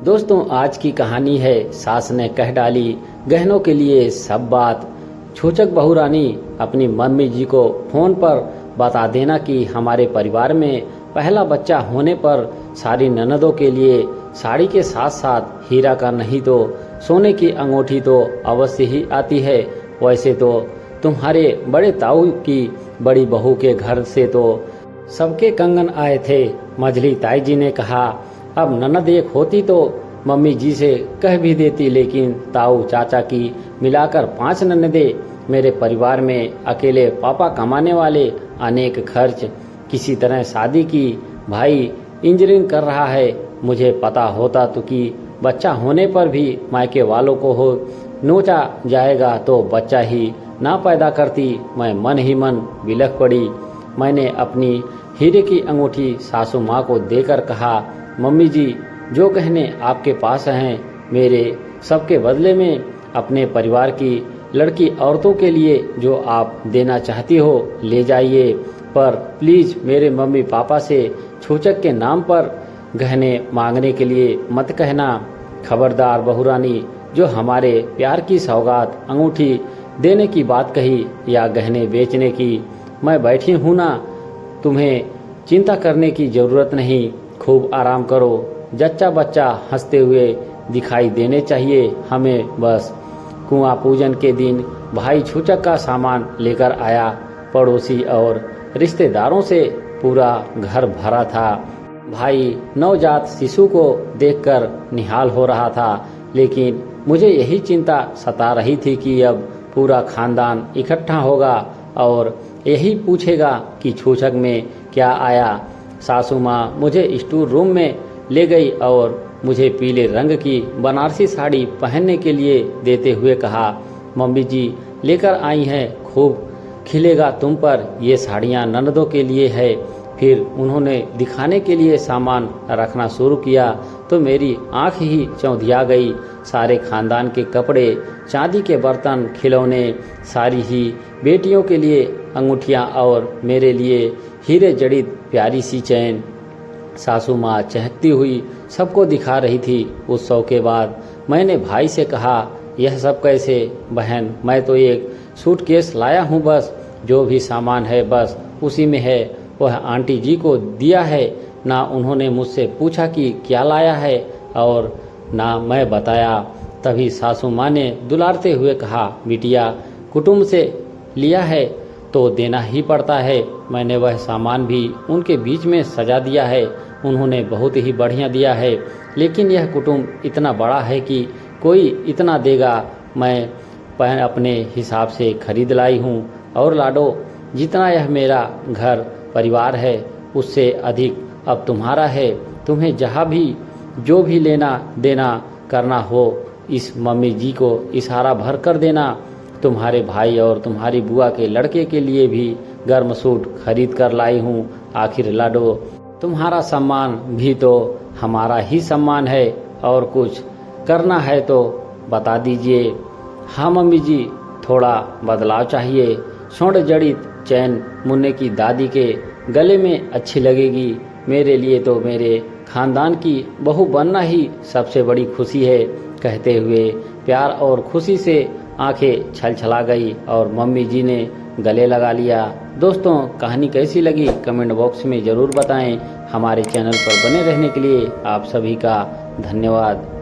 दोस्तों, आज की कहानी है सास ने कह डाली गहनों के लिए सब बात। छूचक बहू रानी अपनी मम्मी जी को फोन पर बता देना कि हमारे परिवार में पहला बच्चा होने पर सारी ननदों के लिए साड़ी के साथ साथ हीरा का नहीं तो सोने की अंगूठी तो अवश्य ही आती है। वैसे तो तुम्हारे बड़े ताऊ की बड़ी बहू के घर से तो सबके कंगन आए थे। मझली ताई जी ने कहा, अब ननद एक होती तो मम्मी जी से कह भी देती, लेकिन ताऊ चाचा की मिलाकर 5 ननदे। मेरे परिवार में अकेले पापा कमाने वाले, अनेक खर्च, किसी तरह शादी की। भाई इंजीनियरिंग कर रहा है। मुझे पता होता तो कि बच्चा होने पर भी मायके वालों को हो नोचा जाएगा तो बच्चा ही ना पैदा करती। मैं मन ही मन बिलख पड़ी। मैंने अपनी हीरे की अंगूठी सासू माँ को देकर कहा, मम्मी जी, जो गहने आपके पास हैं मेरे सबके बदले में अपने परिवार की लड़की औरतों के लिए जो आप देना चाहती हो ले जाइए, पर प्लीज मेरे मम्मी पापा से छूचक के नाम पर गहने मांगने के लिए मत कहना। खबरदार बहू रानी, जो हमारे प्यार की सौगात अंगूठी देने की बात कही या गहने बेचने की, मैं बैठी हूँ ना, तुम्हें चिंता करने की जरूरत नहीं। खूब आराम करो। जच्चा बच्चा हंसते हुए दिखाई देने चाहिए हमें बस। कुआं पूजन के दिन भाई छूचक का सामान लेकर आया। पड़ोसी और रिश्तेदारों से पूरा घर भरा था। भाई नवजात शिशु को देखकर निहाल हो रहा था, लेकिन मुझे यही चिंता सता रही थी कि अब पूरा खानदान इकट्ठा होगा और यही पूछेगा कि छूचक में क्या आया। सासू माँ मुझे स्टोर रूम में ले गई और मुझे पीले रंग की बनारसी साड़ी पहनने के लिए देते हुए कहा, मम्मी जी लेकर आई हैं, खूब खिलेगा तुम पर। ये साड़ियाँ ननदों के लिए है। फिर उन्होंने दिखाने के लिए सामान रखना शुरू किया तो मेरी आंख ही चौंधिया गई। सारे खानदान के कपड़े, चांदी के बर्तन, खिलौने, सारी ही बेटियों के लिए अंगूठियाँ और मेरे लिए हीरे जड़ित प्यारी सी चैन। सासू माँ चहकती हुई सबको दिखा रही थी। उत्सव के बाद मैंने भाई से कहा, यह सब कैसे बहन, मैं तो एक सूटकेस लाया हूँ बस। जो भी सामान है बस उसी में है। वह आंटी जी को दिया है। ना उन्होंने मुझसे पूछा कि क्या लाया है और ना मैं बताया। तभी सासू माँ ने दुलारते हुए कहा, बिटिया कुटुंब से लिया है तो देना ही पड़ता है। मैंने वह सामान भी उनके बीच में सजा दिया है। उन्होंने बहुत ही बढ़िया दिया है, लेकिन यह कुटुंब इतना बड़ा है कि कोई इतना देगा। मैं अपने हिसाब से खरीद लाई हूँ। और लाडो, जितना यह मेरा घर परिवार है उससे अधिक अब तुम्हारा है। तुम्हें जहाँ भी जो भी लेना देना करना हो इस मम्मी जी को इशारा भर कर देना। तुम्हारे भाई और तुम्हारी बुआ के लड़के के लिए भी गर्म सूट खरीद कर लाई हूँ। आखिर लाडो, तुम्हारा सम्मान भी तो हमारा ही सम्मान है। और कुछ करना है तो बता दीजिए। हाँ मम्मी जी, थोड़ा बदलाव चाहिए। स्वर्ण जड़ित चैन मुन्ने की दादी के गले में अच्छी लगेगी। मेरे लिए तो मेरे खानदान की बहू बनना ही सबसे बड़ी खुशी है। कहते हुए प्यार और खुशी से आंखें छलछला गई और मम्मी जी ने गले लगा लिया। दोस्तों, कहानी कैसी लगी कमेंट बॉक्स में ज़रूर बताएं। हमारे चैनल पर बने रहने के लिए आप सभी का धन्यवाद।